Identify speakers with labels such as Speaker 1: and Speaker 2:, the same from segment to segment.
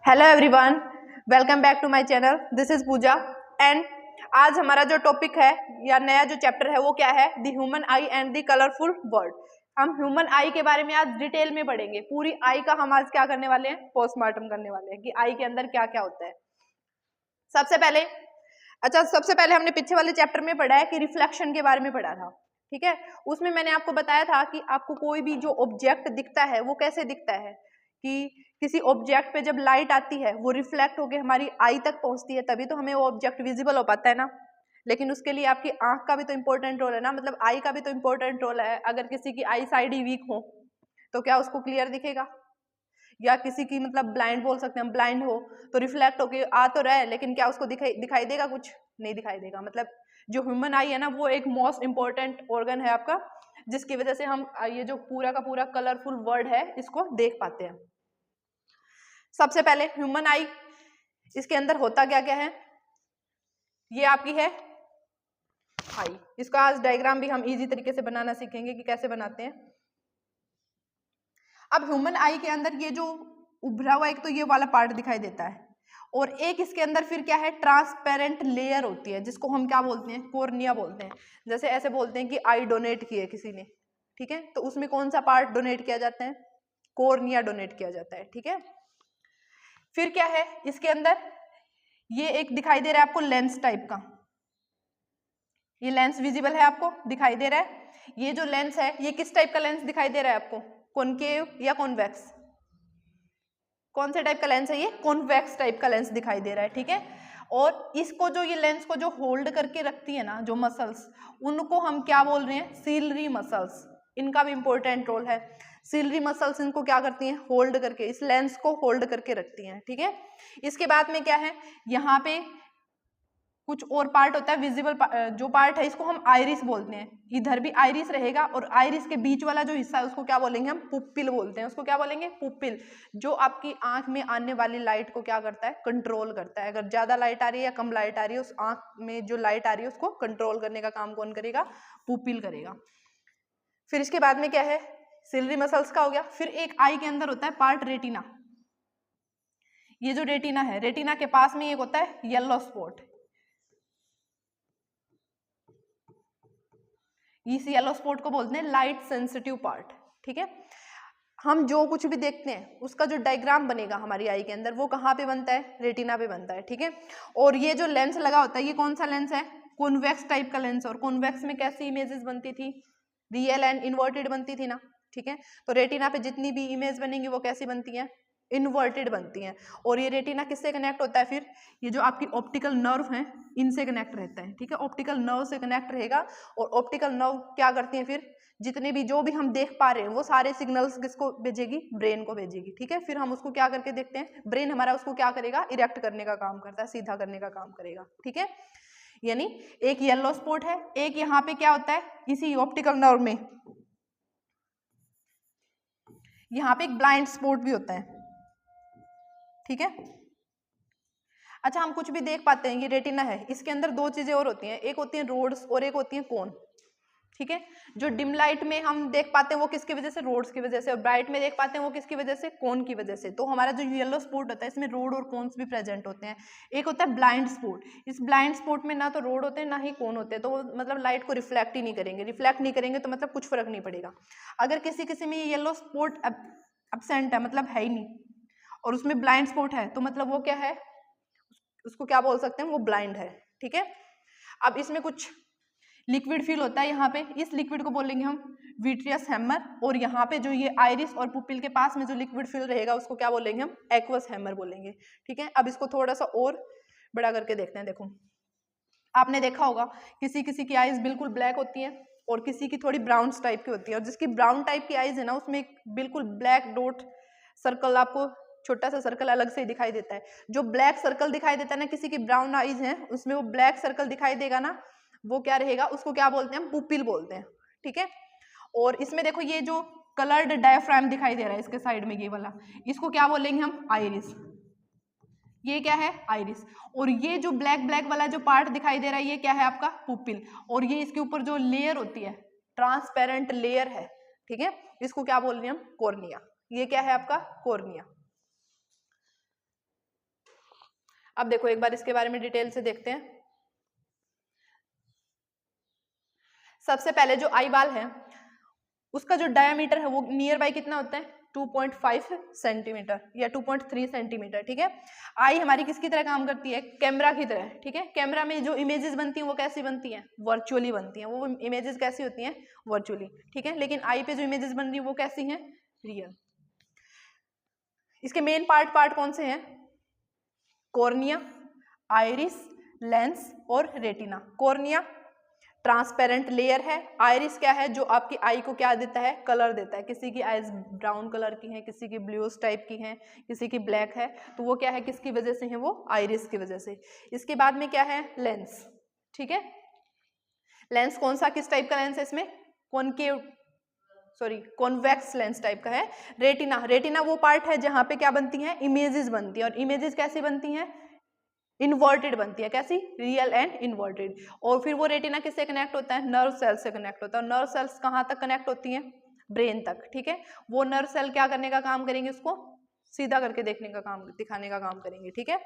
Speaker 1: Hello everyone, welcome back to my channel. This is Pooja and आज हमारा जो topic है या नया जो चैप्टर है वो क्या है, the human I and the colourful world. हम ह्यूमन आई के बारे में आज डिटेल में पढ़ेंगे। पूरी आई का हम आज क्या करने वाले हैं, पोस्टमार्टम करने वाले हैं कि आई के अंदर क्या क्या होता है। सबसे पहले हमने पीछे वाले चैप्टर में पढ़ा है कि रिफ्लेक्शन के बारे में पढ़ा था, ठीक है। उसमें मैंने आपको बताया था कि आपको कोई भी जो ऑब्जेक्ट दिखता है वो कैसे दिखता है, कि किसी ऑब्जेक्ट पे जब लाइट आती है वो रिफ्लेक्ट होकर हमारी आई तक पहुंचती है, तभी तो हमें वो ऑब्जेक्ट विजिबल हो पाता है ना। लेकिन उसके लिए आपकी आंख का भी तो इंपॉर्टेंट रोल है ना, मतलब आई का भी तो इंपॉर्टेंट रोल है। अगर किसी की आई साइड ही वीक हो तो क्या उसको क्लियर दिखेगा, या किसी की मतलब ब्लाइंड बोल सकते हैं, ब्लाइंड हो तो रिफ्लेक्ट होके आ तो रहा है लेकिन क्या उसको दिखाई देगा, कुछ नहीं दिखाई देगा। मतलब जो ह्यूमन आई है ना वो एक मोस्ट इंपॉर्टेंट ऑर्गन है आपका, जिसकी वजह से हम ये जो पूरा का पूरा कलरफुल वर्ल्ड है इसको देख पाते हैं। सबसे पहले ह्यूमन आई, इसके अंदर होता क्या क्या है, ये आपकी है आई। इसका आज डायग्राम भी हम इजी तरीके से बनाना सीखेंगे कि कैसे बनाते हैं। अब ह्यूमन आई के अंदर ये जो उभरा हुआ एक तो ये वाला पार्ट दिखाई देता है, और एक इसके अंदर फिर क्या है, ट्रांसपेरेंट लेयर होती है जिसको हम क्या बोलते हैं, कॉर्निया बोलते हैं। जैसे ऐसे बोलते हैं कि आई डोनेट की है किसी ने, ठीक है, तो उसमें कौन सा पार्ट डोनेट किया जाता है, कॉर्निया डोनेट किया जाता है, ठीक है। फिर क्या है इसके अंदर, ये एक दिखाई दे रहा है आपको लेंस टाइप का, ये लेंस विजिबल है आपको, दिखाई दे रहा है। ये जो लेंस है ये किस टाइप का लेंस दिखाई दे रहा है आपको, कॉनकेव या कॉन्वेक्स, कौन से टाइप का लेंस है, ये कॉन्वेक्स टाइप का लेंस दिखाई दे रहा है, ठीक है। और इसको जो ये लेंस को जो होल्ड करके रखती है ना जो मसल्स, उनको हम क्या बोल रहे हैं, सीलरी मसल्स। इनका भी इंपॉर्टेंट रोल है। सीलरी मसल्स इनको क्या करती हैं, होल्ड करके, इस लेंस को होल्ड करके रखती हैं, ठीक है। इसके बाद में क्या है, यहाँ पे कुछ और पार्ट होता है विजिबल जो पार्ट है इसको हम आइरिस बोलते हैं। इधर भी आइरिस रहेगा और आइरिस के बीच वाला जो हिस्सा है उसको क्या बोलेंगे हम, पुपिल बोलते हैं। उसको क्या बोलेंगे, पुपिल, जो आपकी आंख में आने वाली लाइट को क्या करता है, कंट्रोल करता है। अगर ज्यादा लाइट आ रही है या कम लाइट आ रही है, उस आंख में जो लाइट आ रही है उसको कंट्रोल करने का काम कौन करेगा, पुपिल करेगा। फिर इसके बाद में क्या है, सिलरी मसल्स का हो गया। फिर एक आई के अंदर होता है पार्ट रेटिना। ये जो रेटिना है, रेटिना के पास में एक होता है येलो स्पॉट। इस येलो स्पॉट को बोलते हैं लाइट सेंसिटिव पार्ट, ठीक है। हम जो कुछ भी देखते हैं उसका जो डायग्राम बनेगा हमारी आई के अंदर वो कहाँ पे बनता है, रेटिना पे बनता है, ठीक है। और ये जो लेंस लगा होता है ये कौन सा लेंस है, कॉन्वेक्स टाइप का लेंस। और कॉन्वेक्स में कैसी इमेजेस बनती थी, रियल एंड इन्वर्टेड बनती थी ना, ठीक है। तो रेटिना पे जितनी भी इमेज बनेंगी वो कैसी बनती है, इन्वर्टेड बनती हैं। और ये रेटिना किससे कनेक्ट होता है, फिर ये जो आपकी ऑप्टिकल नर्व है इनसे कनेक्ट रहता है, ठीक है। ऑप्टिकल नर्व से कनेक्ट रहेगा और ऑप्टिकल नर्व क्या करती है, फिर जितने भी जो भी हम देख पा रहे हैं वो सारे सिग्नल्स किसको भेजेगी, ब्रेन को भेजेगी, ठीक है। फिर हम उसको क्या करके देखते हैं, ब्रेन हमारा उसको क्या करेगा, इरेक्ट करने का काम करता है, सीधा करने का काम करेगा, ठीक है। यानी एक येलो स्पॉट है, एक यहाँ पे क्या होता है, इसी ऑप्टिकल नर्व में यहाँ पे एक ब्लाइंड स्पॉट भी होता है, ठीक है। अच्छा, हम कुछ भी देख पाते हैं, ये रेटिना है, इसके अंदर दो चीजें और होती हैं, एक होती है रोड्स और एक होती है कोन, ठीक है। जो डिम लाइट में हम देख पाते हैं वो किसकी वजह से, रोड्स की वजह से, और ब्राइट में देख पाते हैं वो किसकी वजह से, कोन की वजह से। तो हमारा जो येलो स्पॉट होता है इसमें रोड और कोन्स भी प्रेजेंट होते हैं। एक होता है ब्लाइंड स्पॉट, इस ब्लाइंड स्पॉट में ना तो रोड होते हैं ना ही कोन होते हैं, तो वो मतलब लाइट को रिफ्लेक्ट ही नहीं करेंगे, रिफ्लेक्ट नहीं करेंगे तो मतलब कुछ फर्क नहीं पड़ेगा। अगर किसी किसी में ये येलो स्पॉट एब्सेंट है, मतलब है ही नहीं, और उसमें ब्लाइंड स्पॉट है, तो मतलब वो क्या है, उसको क्या बोल सकते हैं, वो ब्लाइंड है, ठीक है। अब इसमें कुछ लिक्विड फील होता है यहाँ पे, इस लिक्विड को बोलेंगे हम विट्रियस हैमर, और यहाँ पे जो ये आइरिस और पुपिल के पास में जो लिक्विड फील रहेगा उसको क्या बोलेंगे हम, एक्वस हैमर बोलेंगे, ठीक है। अब इसको थोड़ा सा और बड़ा करके देखते हैं। देखो, आपने देखा होगा किसी किसी की आइज बिल्कुल ब्लैक होती है और किसी की थोड़ी ब्राउन टाइप की होती है, और जिसकी ब्राउन टाइप की आइज है ना उसमें एक बिल्कुल ब्लैक डॉट सर्कल, आपको छोटा सा सर्कल अलग से ही दिखाई देता है। जो ब्लैक सर्कल दिखाई देता है ना किसी की ब्राउन आइज है, उसमें वो ब्लैक सर्कल दिखाई देगा ना, वो क्या रहेगा, उसको क्या बोलते हैं, हम पुपिल बोलते हैं, ठीक है। और इसमें देखो ये जो कलर्ड डायफ्राम दिखाई दे रहा है इसके साइड में, ये वाला, इसको क्या बोलेंगे हम, आइरिस। ये क्या है, आइरिस। और ये जो ब्लैक ब्लैक वाला जो पार्ट दिखाई दे रहा है ये क्या है, आपका पुपिल। और ये इसके ऊपर जो लेयर होती है, ट्रांसपेरेंट लेयर है, ठीक है, इसको क्या बोल रहे हैं हम, कॉर्निया। ये क्या है आपका, कॉर्निया। अब देखो एक बार इसके बारे में डिटेल से देखते हैं। सबसे पहले जो आई बाल है उसका जो डायामीटर है वो नियर बाई कितना होता है 2.5 सेंटीमीटर या 2.3 सेंटीमीटर, ठीक है। आई हमारी किसकी तरह काम करती है, कैमरा की तरह, ठीक है। कैमरा में जो इमेजेस बनती हैं वो कैसी बनती हैं, वर्चुअली बनती हैं। वो इमेजेस कैसी होती हैं, वर्चुअली, ठीक है। लेकिन आई पे जो इमेजेस बन रही है वो कैसी हैं, रियल। इसके मेन पार्ट कौन से हैं, कॉर्निया, आइरिस, लेंस और रेटिना। कॉर्निया ट्रांसपेरेंट लेयर है, आइरिस क्या है, जो आपकी आई को क्या देता है, कलर देता है। किसी की आईज ब्राउन कलर की हैं, किसी की ब्लूस टाइप की हैं, किसी की ब्लैक है, तो वो क्या है, किसकी वजह से है, वो आइरिस की वजह से। इसके बाद में क्या है, लेंस, ठीक है। लेंस कौन सा, किस टाइप का लेंस है, इसमें कॉनकेव कॉन्वेक्स लेंस टाइप का है। रेटिना, रेटिना वो पार्ट है जहां पे क्या बनती है, इमेजेस बनती है। और इमेजेस कैसी बनती हैं, इन्वर्टेड बनती है, कैसी, रियल एंड इन्वर्टेड। और फिर वो रेटिना किससे कनेक्ट होता है, नर्व सेल से कनेक्ट होता है। नर्व सेल्स कहाँ तक कनेक्ट होती हैं, ब्रेन तक, ठीक है। वो नर्व सेल क्या करने का काम करेंगे, उसको सीधा करके देखने का काम, दिखाने का काम करेंगे, ठीक है।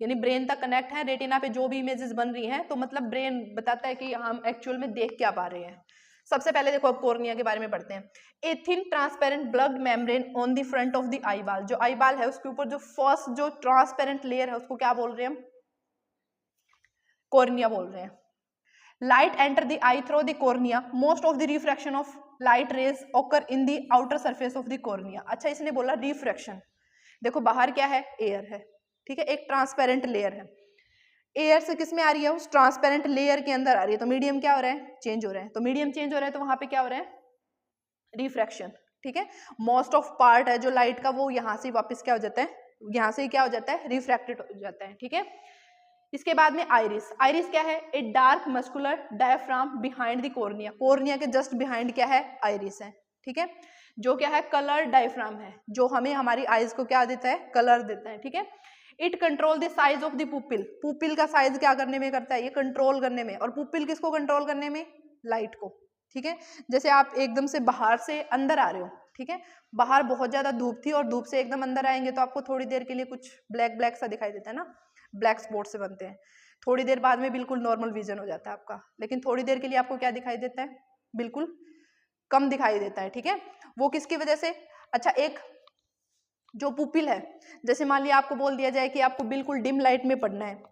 Speaker 1: यानी ब्रेन तक कनेक्ट है। रेटिना पे जो भी इमेजेस बन रही हैं तो मतलब ब्रेन बताता है कि हम एक्चुअल में देख क्या पा रहे हैं। सबसे पहले देखो अब कॉर्निया के बारे में पढ़ते हैं। A thin transparent blood membrane on the front of the eyeball. जो आई बाल है उसके ऊपर जो फर्स्ट जो ट्रांसपेरेंट लेयर है उसको क्या बोल रहे हैं हम, कॉर्निया बोल रहे हैं। Light enter the I through the cornea, most of the refraction of light rays occur in the outer surface of the cornea. अच्छा, इसने बोला रिफ्रैक्शन, देखो बाहर क्या है, एयर है, ठीक है, एक ट्रांसपेरेंट लेयर है। एयर से किस में आ रही है, उस ट्रांसपेरेंट लेयर के अंदर आ रही है, तो मीडियम क्या हो रहा है, चेंज हो रहा है। तो मीडियम चेंज हो रहा है तो वहां पे क्या हो रहा है, रिफ्रैक्शन, ठीक है। मोस्ट ऑफ पार्ट है जो लाइट का वो यहाँ से वापस क्या हो जाता है, यहाँ से क्या हो जाता है, रिफ्रैक्टेड हो जाता है, ठीक है। इसके बाद में आइरिस, आइरिस क्या है, a dark muscular diaphragm behind the cornea. Cornea के जस्ट बिहाइंड क्या है, आइरिस है, ठीक है। जो क्या है, कलर डायफ्राम है, जो हमें हमारी आइज को क्या देता है, कलर देता है, ठीक है। It control the size of the pupil, pupil का साइज क्या करने में करता है, ये कंट्रोल करने में। और पुपिल किसको कंट्रोल करने में, लाइट को, ठीक है। जैसे आप एकदम से बाहर से अंदर आ रहे हो, ठीक है, बाहर बहुत ज्यादा धूप थी और धूप से एकदम अंदर आएंगे तो आपको थोड़ी देर के लिए कुछ ब्लैक ब्लैक सा दिखाई देता है ना, ब्लैक स्पॉट से बनते हैं। थोड़ी देर बाद में बिल्कुल नॉर्मल विजन हो जाता है आपका, लेकिन थोड़ी देर के लिए आपको क्या दिखाई देता है, बिल्कुल कम दिखाई देता है, ठीक है। वो किसकी वजह से, अच्छा, एक जो पुपिल है, जैसे मान लिया आपको बोल दिया जाए कि आपको बिल्कुल डिम लाइट में पढ़ना है,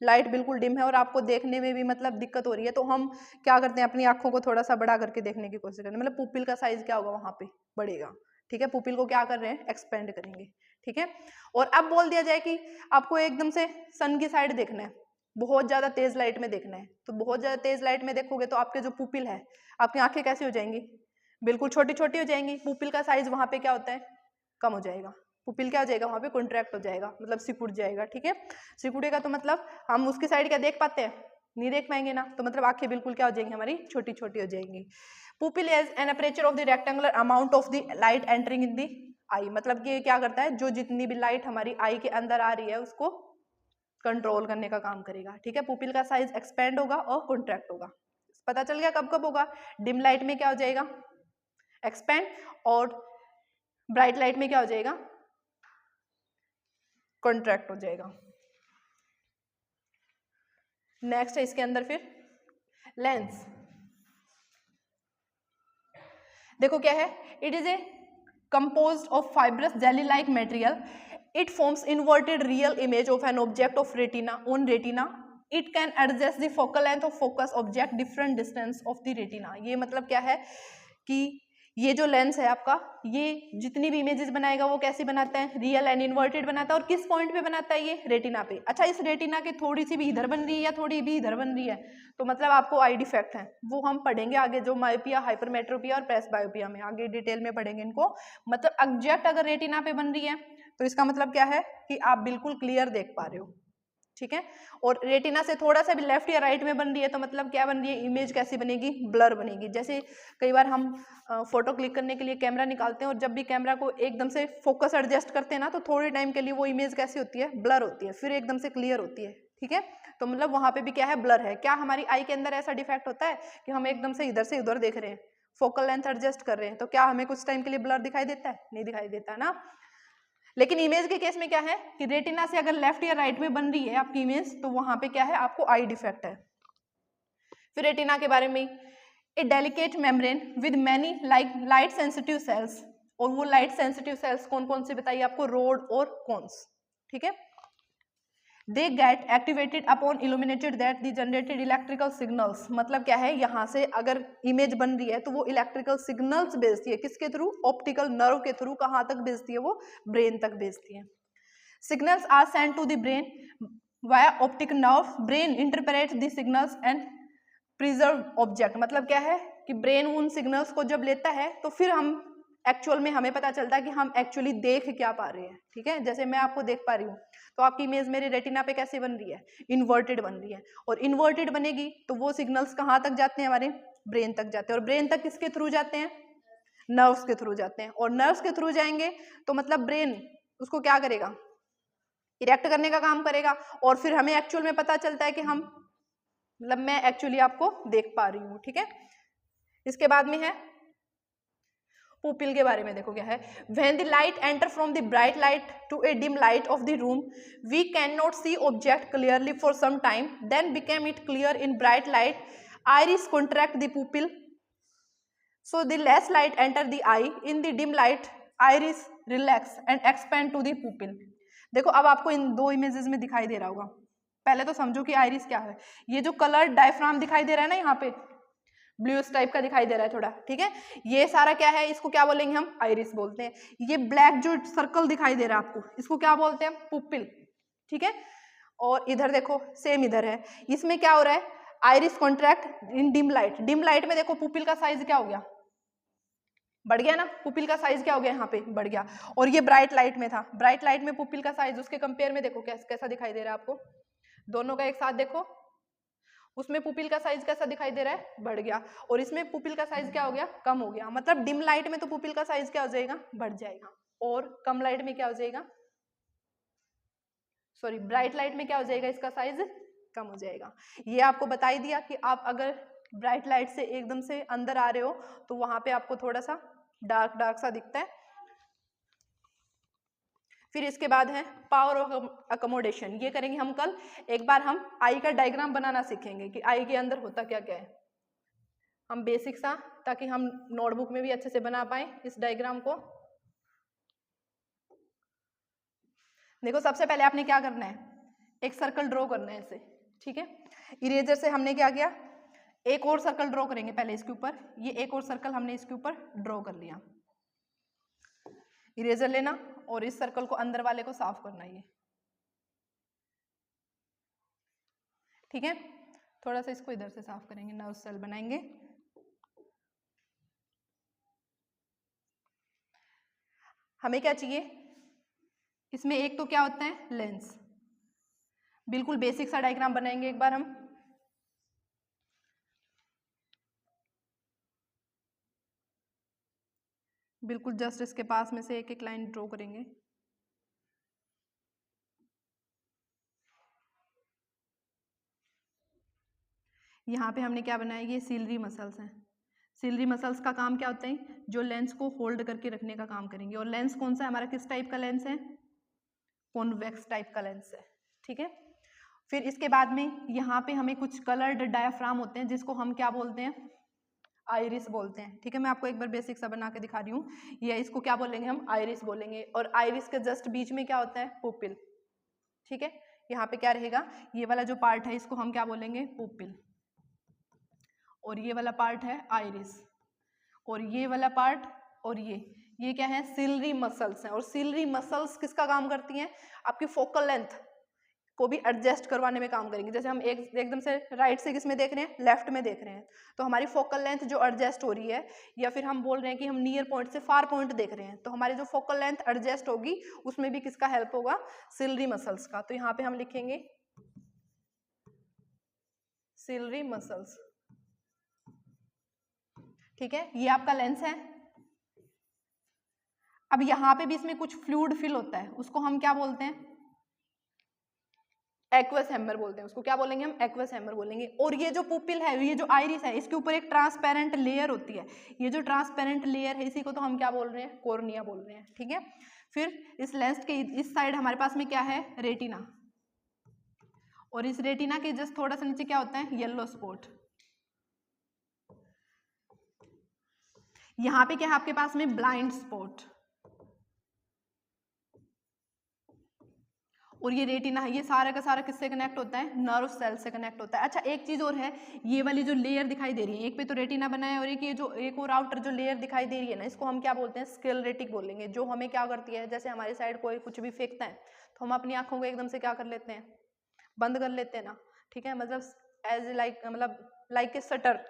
Speaker 1: लाइट बिल्कुल डिम है और आपको देखने में भी मतलब दिक्कत हो रही है, तो हम क्या करते हैं, अपनी आंखों को थोड़ा सा बड़ा करके देखने की कोशिश करते हैं, मतलब पुपिल का साइज क्या होगा, वहां पे बढ़ेगा, ठीक है। पुपिल को क्या कर रहे हैं, एक्सपेंड करेंगे, ठीक है। और अब बोल दिया जाए कि आपको एकदम से सन की साइड देखना है, बहुत ज्यादा तेज लाइट में देखना है, तो बहुत ज्यादा तेज लाइट में देखोगे तो आपके जो पुपिल है, आपकी आंखें कैसी हो जाएंगी, बिल्कुल छोटी छोटी हो जाएंगी। पुपिल का साइज वहां पे क्या होता है, कम हो जाएगा। पुपिल क्या हो जाएगा, वहां पे कॉन्ट्रैक्ट हो जाएगा, मतलब सिकुड़ जाएगा, ठीक है। सिकुड़ेगा तो मतलब हम उसकी साइड क्या देख पाते हैं, नहीं देख पाएंगे ना, तो मतलब आंखें बिल्कुल क्या हो जाएंगी, हमारी छोटी छोटी हो जाएंगी। Pupil is an aperture of the rectangular amount of the light entering in the eye, मतलब कि क्या करता है, जो जितनी भी लाइट हमारी आई के अंदर आ रही है उसको कंट्रोल करने का काम करेगा, ठीक है। पुपिल का साइज एक्सपेंड होगा और कॉन्ट्रैक्ट होगा। पता चल गया कब कब होगा, डिम लाइट में क्या हो जाएगा, एक्सपेंड, और ब्राइट लाइट में क्या हो जाएगा, कॉन्ट्रैक्ट हो जाएगा। नेक्स्ट है इसके अंदर फिर लेंस, देखो क्या है, it is a composed of fibrous jelly like material. It forms inverted real image of an object of retina on retina. It can adjust the focal length of focus object different distance of the retina. ये मतलब क्या है कि ये जो lens है आपका, ये जितनी भी इमेजेस बनाएगा वो कैसी बनाता है, रियल एंड इन्वर्टेड बनाता है। और किस पॉइंट पे बनाता है, ये रेटिना पे। अच्छा, इस रेटिना के थोड़ी सी भी इधर बन रही है या थोड़ी भी इधर बन रही है तो मतलब आपको आई डिफेक्ट है, वो हम पढ़ेंगे आगे, जो मायोपिया, हाइपरमेट्रोपिया और प्रेसबायोपिया में आगे डिटेल में पढ़ेंगे इनको। मतलब एग्जैक्ट अगर रेटिना पे बन रही है तो इसका मतलब क्या है कि आप बिल्कुल क्लियर देख पा रहे हो, ठीक है। और रेटिना से थोड़ा सा भी लेफ्ट या राइट में बन रही है तो मतलब क्या बन रही है, इमेज कैसी बनेगी, ब्लर बनेगी। जैसे कई बार हम फोटो क्लिक करने के लिए कैमरा निकालते हैं और जब भी कैमरा को एकदम से फोकस एडजस्ट करते हैं ना तो थोड़े टाइम के लिए वो इमेज कैसी होती है, ब्लर होती है, फिर एकदम से क्लियर होती है, ठीक है। तो मतलब वहां पे भी क्या है, ब्लर है। क्या हमारी आई के अंदर ऐसा डिफेक्ट होता है कि हम एकदम से इधर देख रहे हैं, फोकल लेंथ एडजस्ट कर रहे हैं, तो क्या हमें कुछ टाइम के लिए ब्लर दिखाई देता है, नहीं दिखाई देता ना। लेकिन इमेज के केस में क्या है कि रेटिना से अगर लेफ्ट या राइट में बन रही है आपकी इमेज, तो वहां पे क्या है, आपको आई डिफेक्ट है। फिर रेटिना के बारे में, a delicate membrane with many light sensitive cells, और वो लाइट सेंसिटिव सेल्स कौन कौन से बताइए आपको, रोड और कोन्स, ठीक है। They get activated upon illuminated that the generated electrical signals, मतलब क्या है, यहाँ से अगर इमेज बन रही है तो वो इलेक्ट्रिकल सिग्नल्स भेजती है, किसके थ्रू, ऑप्टिकल नर्व के थ्रू, कहाँ तक भेजती है, वो ब्रेन तक भेजती है। Signals are send to the brain via optic nerve, brain interpret the signals and preserve object, मतलब क्या है कि ब्रेन उन सिग्नल्स को जब लेता है तो फिर हम एक्चुअल में हमें पता चलता है कि हम एक्चुअली देख क्या पा रहे हैं, ठीक है। जैसे मैं आपको देख पा रही हूँ, तो आपकी इमेज मेरे रेटिना पे कैसे बन रही है, इन्वर्टेड बन रही है, और इन्वर्टेड बनेगी तो वो सिग्नल्स कहाँ तक जाते हैं, हमारे ब्रेन तक जाते हैं, और ब्रेन तक किसके थ्रू जाते हैं, नर्व्स के थ्रू जाते हैं, और नर्व्स के थ्रू जाएंगे तो मतलब ब्रेन उसको क्या करेगा, इरेक्ट करने का काम करेगा, और फिर हमें एक्चुअल में पता चलता है कि हम, मतलब मैं एक्चुअली आपको देख पा रही हूँ, ठीक है। इसके बाद में है पुपिल के बारे में, देखो क्या है, when the light enter from the bright light to a dim light of the room, we can not see object clearly for some time, then became it clear in bright light, iris contract the pupil, so the less light enter the eye, in the dim light iris relax and expand to the pupil। देखो अब आपको इन दो images में दिखाई दे रहा होगा, पहले तो समझो कि आइरिस क्या है। ये जो कलर डायफ्राम दिखाई दे रहा है ना, यहाँ पे ब्लूइश टाइप का दिखाई दे रहा है थोड़ा, ठीक है, ये सारा क्या है, इसको क्या बोलेंगे हम, आइरिस बोलते हैं। ये ब्लैक जो सर्कल दिखाई दे रहा है आपको, इसको क्या बोलते हैं, पुपिल, ठीक है। और इधर देखो सेम इधर है, इसमें क्या हो रहा है, iris contract in dim light, dim light में देखो पुपिल का साइज क्या हो गया, बढ़ गया ना, पुपिल का साइज क्या हो गया, यहाँ पे बढ़ गया। और ये ब्राइट लाइट में था, ब्राइट लाइट में पुपिल का साइज उसके कंपेयर में देखो कैसा दिखाई दे रहा है आपको, दोनों का एक साथ देखो, उसमें पुपिल का साइज कैसा दिखाई दे रहा है, बढ़ गया, और इसमें पुपिल का साइज क्या हो गया, कम हो गया। मतलब डिम लाइट में तो पुपिल का साइज क्या हो जाएगा, बढ़ जाएगा, और कम लाइट में क्या हो जाएगा, सॉरी ब्राइट लाइट में क्या हो जाएगा, इसका साइज कम हो जाएगा। ये आपको बता ही दिया कि आप अगर ब्राइट लाइट से एकदम से अंदर आ रहे हो तो वहां पे आपको थोड़ा सा डार्क डार्क सा दिखता है। फिर इसके बाद है पावर ऑफ अकोमोडेशन, ये करेंगे हम कल। एक बार हम आई का डायग्राम बनाना सीखेंगे कि आई के अंदर होता क्या क्या है, हम बेसिक सा, ताकि हम नोटबुक में भी अच्छे से बना पाए इस डायग्राम को। देखो सबसे पहले आपने क्या करना है, एक सर्कल ड्रॉ करना है ऐसे, ठीक है। इरेजर से हमने क्या किया, एक और सर्कल ड्रॉ करेंगे पहले इसके ऊपर, ये एक और सर्कल हमने इसके ऊपर ड्रॉ कर लिया। इरेजर लेना और इस सर्कल को अंदर वाले को साफ करना, ये ठीक है। थोड़ा सा इसको इधर से साफ करेंगे, नर्व सेल बनाएंगे। हमें क्या चाहिए, इसमें एक तो क्या होता है, लेंस। बिल्कुल बेसिक सा डायग्राम बनाएंगे एक बार हम। बिल्कुल जस्ट इसके पास में से एक एक लाइन ड्रॉ करेंगे। यहाँ पे हमने क्या बनाया, ये सीलरी मसल्स हैं। सीलरी मसल्स का काम क्या होता है, जो लेंस को होल्ड करके रखने का काम करेंगे। और लेंस कौन सा है हमारा, किस टाइप का लेंस है, कॉन्वेक्स टाइप का लेंस है, ठीक है। फिर इसके बाद में यहाँ पे हमें कुछ कलर्ड डायाफ्राम होते हैं, जिसको हम क्या बोलते हैं, आइरिस बोलते हैं, ठीक है। मैं आपको एक बार बेसिक सा बना के दिखा रही हूँ, या इसको क्या बोलेंगे हम, आइरिस बोलेंगे। और आइरिस के जस्ट बीच में क्या होता है, पुपिल, ठीक है। यहाँ पे क्या रहेगा, ये वाला जो पार्ट है इसको हम क्या बोलेंगे, पुपिल, और ये वाला पार्ट है आइरिस, और ये वाला पार्ट, और ये क्या है, सिलरी मसल्स हैं। और सिलरी मसल्स किसका काम करती हैं, आपकी फोकल लेंथ को भी एडजस्ट करवाने में काम करेंगे। जैसे हम एकदम से राइट से किस में देख रहे हैं, लेफ्ट में देख रहे हैं, तो हमारी फोकल लेंथ जो एडजस्ट हो रही है, या फिर हम बोल रहे हैं कि हम नियर पॉइंट से फार पॉइंट देख रहे हैं, तो हमारी जो फोकल लेंथ एडजस्ट होगी उसमें भी किसका हेल्प होगा, सिलरी मसल्स का। तो यहाँ पे हम लिखेंगे सिलरी मसल्स, ठीक है। ये आपका लेंस है। अब यहाँ पे भी इसमें कुछ फ्लूइड फिल होता है, उसको हम क्या बोलते हैं, एक्वस हैमर बोलते हैं उसको, क्या बोलेंगे हम? एक्वस हैमर बोलेंगे। और ये जो पुपिल है, ये जो आइरिस है, इसके ऊपर एक ट्रांसपेरेंट लेयर होती है। ये जो ट्रांसपेरेंट लेयर है इसी को तो हम क्या बोल रहे हैं? कॉर्निया बोल रहे हैं, ठीक है। फिर इस लेंस के इस साइड हमारे पास में क्या है? रेटिना। और इस रेटिना के जस्ट थोड़ा सा नीचे क्या होता है? Yellow spot. यहाँ पे क्या है आपके पास में? Blind spot. और ये रेटिना है, ये सारा का सारा किससे कनेक्ट होता है? नर्व सेल से कनेक्ट होता है। अच्छा एक चीज और है, ये वाली जो लेयर दिखाई दे रही है, एक पे तो रेटिना बना है और एक ये जो एक और आउटर जो लेयर दिखाई दे रही है ना, इसको हम क्या बोलते हैं? स्क्लेरेटिक बोलेंगे। जो हमें क्या करती है, जैसे हमारी साइड कोई कुछ भी फेंकता है तो हम अपनी आंखों को एकदम से क्या कर लेते हैं? बंद कर लेते हैं ना, ठीक है। मतलब एज लाइक, मतलब लाइक ए शटर,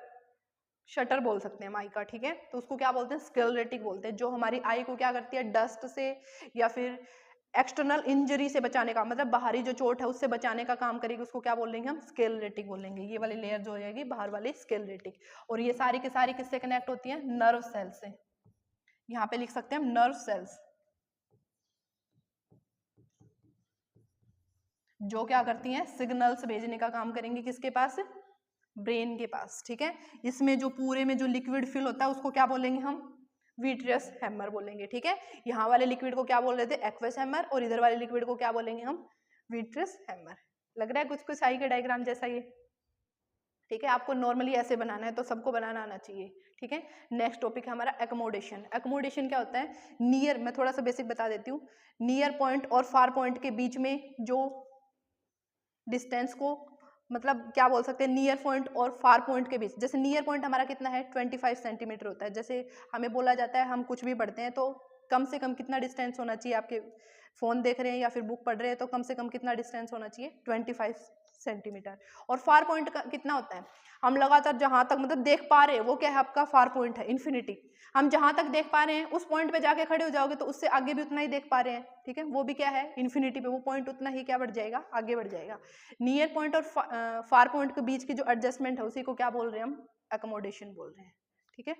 Speaker 1: शटर बोल सकते हैं हम आई का, ठीक है। तो उसको क्या बोलते हैं? स्क्लेरेटिक बोलते हैं। जो हमारी आई को क्या करती है? डस्ट से या फिर एक्सटर्नल इंजरी से बचाने का, मतलब बाहरी जो चोट है उससे बचाने का काम करेगी, उसको क्या बोलेंगे हम? स्क्लेरेटिक बोलेंगे। ये वाली लेयर जो हो जाएगी बाहर वाली, स्क्लेरेटिक। और ये सारी की सारी किससे कनेक्ट होती है? नर्व सेल से। यहाँ पे लिख सकते हैं हम नर्व सेल्स, जो क्या करती हैं? सिग्नल्स भेजने का काम करेंगी किसके पास? ब्रेन के पास, ठीक है। इसमें जो पूरे में जो लिक्विड फिल होता है उसको क्या बोलेंगे हम? विट्रियस हैमर बोलेंगे, ठीक है। यहाँ वाले लिक्विड को क्या बोल रहे थे? Aqueous hammer. और इधर वाले लिक्विड को क्या बोलेंगे हम? Vitreous hammer. लग रहा है कुछ कुछ आई के डायग्राम जैसा ये, ठीक है। आपको नॉर्मली ऐसे बनाना है तो सबको बनाना आना चाहिए, ठीक है। नेक्स्ट टॉपिक है हमारा एकोमोडेशन। एकोमोडेशन क्या होता है? नियर, मैं थोड़ा सा बेसिक बता देती हूँ। नियर पॉइंट और फार पॉइंट के बीच में जो डिस्टेंस को, मतलब क्या बोल सकते हैं? नियर पॉइंट और फार पॉइंट के बीच। जैसे नियर पॉइंट हमारा कितना है? 25 सेंटीमीटर होता है। जैसे हमें बोला जाता है हम कुछ भी पढ़ते हैं तो कम से कम कितना डिस्टेंस होना चाहिए? आपके फोन देख रहे हैं या फिर बुक पढ़ रहे हैं तो कम से कम कितना डिस्टेंस होना चाहिए? 25 सेंटीमीटर। और फार पॉइंट का कितना होता है? हम लगातार जहां तक मतलब देख पा रहे हैं वो क्या है? आपका फार पॉइंट है, इन्फिनिटी। हम जहां तक देख पा रहे हैं उस पॉइंट पे जाके खड़े हो जाओगे तो उससे आगे भी उतना ही देख पा रहे हैं, ठीक है। वो भी क्या है? इन्फिनिटी पे। वो पॉइंट उतना ही क्या बढ़ जाएगा? आगे बढ़ जाएगा। नियर पॉइंट और फार पॉइंट के बीच की जो एडजस्टमेंट है उसी को क्या बोल रहे हैं हम? एकोमोडेशन बोल रहे हैं, ठीक है।